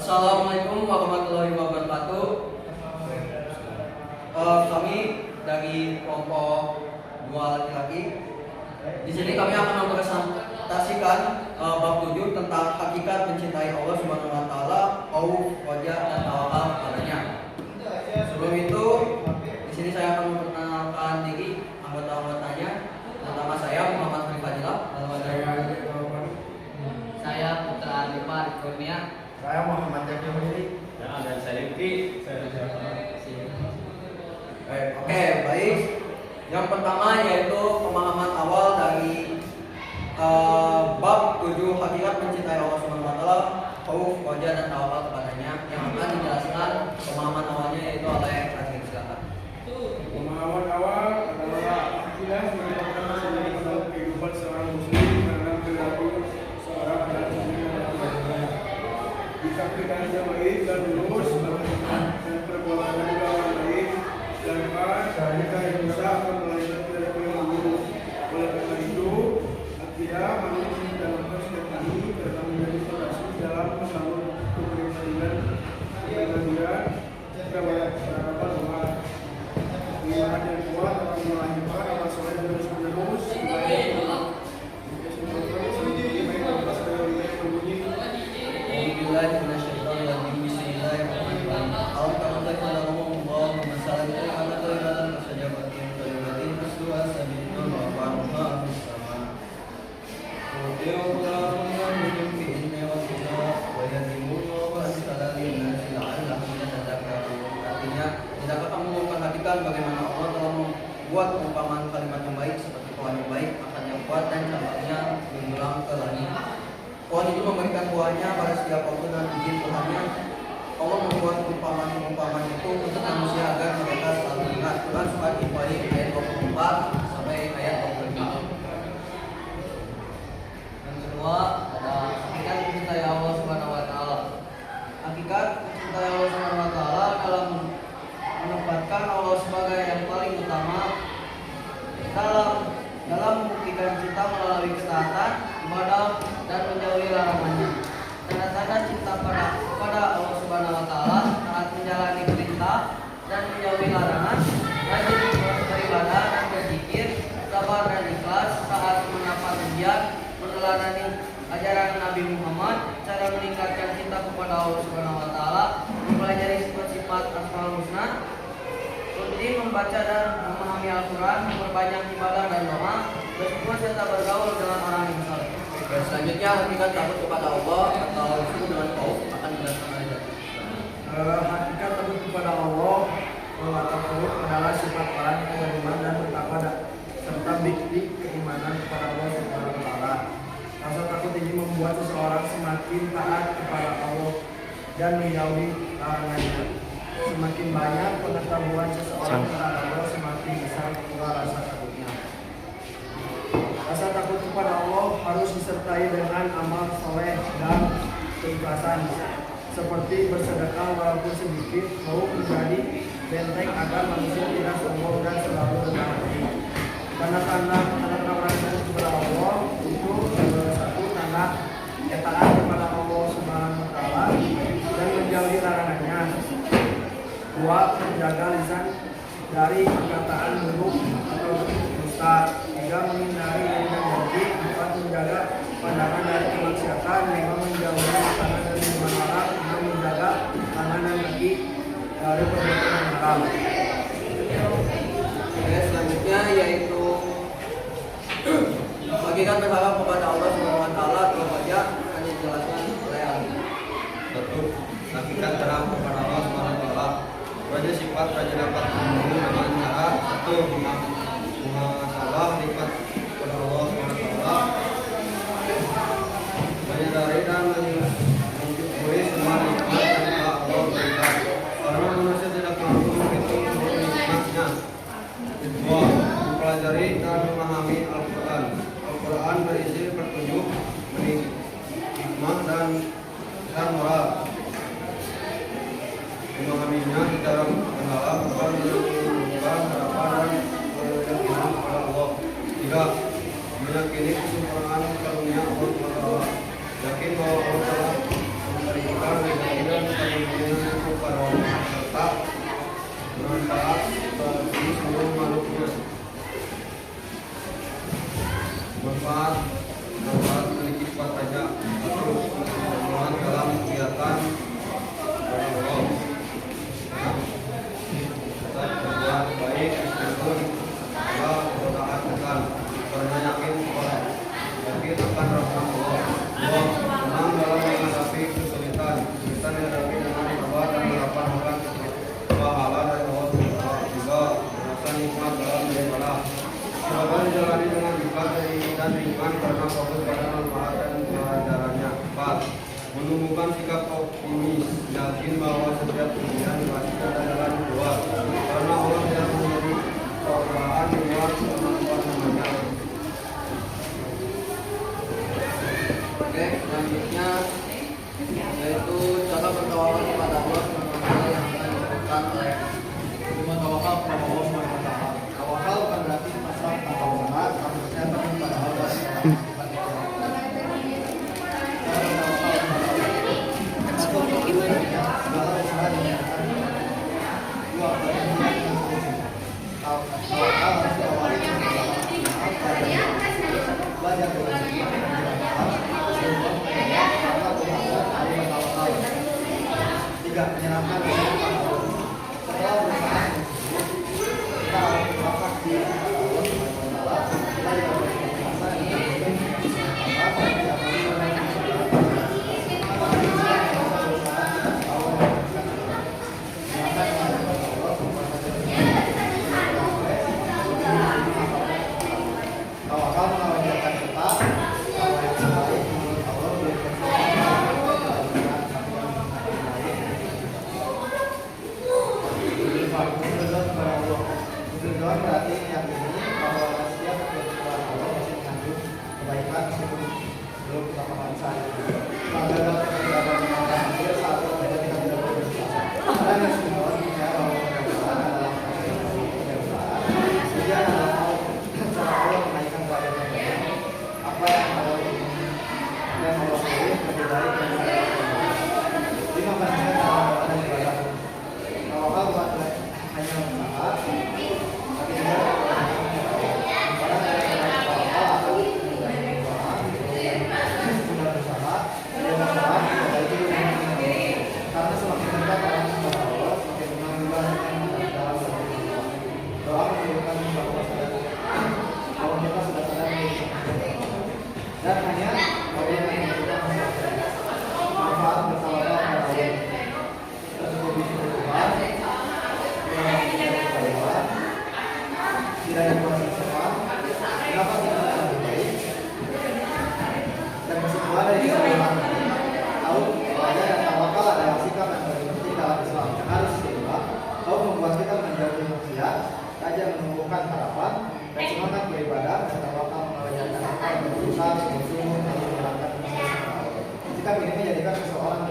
Assalamualaikum warahmatullahi wabarakatuh. Kami dari kelompok dua laki-laki. Di sini kami akan mempresentasikan bab 7 tentang hakikat mencintai Allah Subhanahu wa taala, khauf, wajah dan tawakal kepadanya. Sebelum itu, di sini saya akan memperkenalkan diri anggota-anggotanya. Pertama saya Muhammad Fadilah. Saya Putra Adipa Kurnia. Saya Muhammad Jaki Mudiri. Dan saya Yuki. Oke, baik. Yang pertama yaitu pemahaman awal dari bab 7 hakikat mencintai Allah Subhanahu wa taala, khauf, wajah dan tawakal kepadanya, yang akan dijelaskan pemahaman awalnya yaitu oleh Azri. Silakan. Pemahaman awal adalah akidah merupakan sebagai modal kehidupan seorang muslim karena perilaku seorang adalah muslim yang baik. Jika akidahnya baik dan lurus dan perbuatannya juga baik dan baik, mereka yang bisa akan melahirkan perilaku yang buruk. Oleh karena itu, akidah harus didalamkan setiap hari karena menjadi fondasi dalam membangun kepribadian kita banyak berhadapan dengan iman yang kuat akan melahirkan amal soleh terus menerus. Tidakkah kamu memperhatikan bagaimana Allah telah membuat perumpamaan kalimat yang baik seperti pohon yang baik, akan yang kuat dan cabangnya menjulang ke langit. Pohon itu memberikan buahnya pada setiap waktu dan izin Tuhannya. Allah membuat perumpamaan itu untuk manusia agar mereka selalu ingat. Quran surat Al-Baqarah ayat 24 sampai ayat 25. Yang kedua ada hakikat mencintai Allah Subhanahu wa taala. Hakikat mencintai Allah Subhanahu wa taala dalam menempatkan Allah sebagai yang paling utama dalam membuktikan cinta melalui ketaatan, ibadah dan menjauhi larangannya. Tanda-tanda cinta kepada Allah Subhanahu wa taala saat menjalani perintah dan menjauhi larangan, rajin beribadah dan berzikir, sabar dan ikhlas saat mendapat ujian, meneladani ajaran Nabi Muhammad, cara meningkatkan cinta kepada Allah Subhanahu wa taala, mempelajari sifat-sifat Asmaul Husna, rutin membaca dan memahami Al-Quran, memperbanyak ibadah dan doa, bersyukur serta bergaul dengan orang yang saleh. Selanjutnya hakikat takut kepada Allah atau disebut dengan khauf akan dijelaskan oleh Zaki. Hakikat takut kepada Allah atau khauf adalah sifat orang yang beriman dan bertakwa serta bukti keimanan kepada Allah Subhanahu wa taala. Rasa takut ini membuat seseorang semakin taat kepada Allah dan menjauhi larangannya. Semakin banyak pengetahuan seseorang tentang Allah, semakin besar pula rasa takutnya. Rasa takut kepada Allah harus disertai dengan amal soleh dan keikhlasan, seperti bersedekah walaupun sedikit, mau menjadi benteng agar manusia tidak sombong dan selalu rendah hati. Tanda-tanda orang takut kepada Allah itu satu, tanda taat kepada Allah Subhanahu wa taala dan menjauhi larangannya. Dua, menjaga lisan dari perkataan buruk atau dusta. Tiga, menghindari iri dan dengki. Empat, menjaga pandangan dari kemaksiatan. Lima, menjauhi makanan dari minuman haram. Enam, menjaga tangan dan kaki dari perbuatan yang haram. Oke, selanjutnya yaitu hakikat berharap kepada Allah Subhanahu wa taala atau wajah akan dijelaskan oleh Ali. Satu, hakikat berharap kepada Allah Subhanahu wa taala. Wajah sifat wajah dapat memenuhi dengan cara satu, muhasabah nikmat kepada Allah Subhanahu wa taala. Menyadari dan mensyukuri semua nikmat yang telah Allah berikan. Karena manusia tidak mampu menghitung seluruh nikmatnya. Kedua, mempelajari dan memahami Al-Quran. Al-Quran berisi petunjuk, hikmah dan moral. Memahaminya secara mendalam akan menumbuhkan harapan dan keyakinan kepada Allah. Tiga, meyakini kesempurnaan karunia Allah Subhanahu wa taala. Yakin bahwa Allah telah memberikan keyakinan dekat dan ringan karena fokus pada manfaat dan pelajarannya. 4. Menumbuhkan sikap optimis, yakin bahwa setiap ujian pasti ada jalan keluar karena Allah tidak memberi cobaan luar kemampuan. Oke, selanjutnya yaitu cara bertawakal kepada Allah SWT yang akan disebutkan oleh Imam Tawakal kepada Allah SWT. Tawakal bukan berarti pasrah atau benar, tapi percaya kepada Allah SWT. Tidak menyerahkan setelah berusaha kita melakukan di berarti meyakini bahwa setiap ketentuan Allah masih mengandung kebaikan meskipun belum kita pahami saat ini. Maka dalam kebenaran mengatakan hampir saat itu mereka tidak berdosa. Dan yang semua percaya bahwa kedewasaan adalah kedewasaan. Dia adalah cara Allah menaikkan kepada mereka apa yang Allah ingin dan Allah sendiri lebih baik dan saya. 5 persen dalam dan ibadah. Kalau Allah buat hanya usaha karena semakin dekat orang kepada Allah, semakin menambahkan dalam doa menunjukkan bahwa kita sudah sadar dan hanya Allah yang menentukan manfaat bertawakal kepada Allah. Kita cukup berdoa, tidak yang kurang bersemangat, dapat kita lebih baik dan kesimpulan dari kesalahan tahu bahwa yang tawakal adalah sikap yang paling penting dalam Islam yang harus diubah. Tahu membuat kita menjauhi maksiat, saja menumbuhkan harapan dan semangat beribadah dan tawakal mengerjakan apa yang berusaha sungguh-sungguh dalam menjalankan sikap ini menjadikan seseorang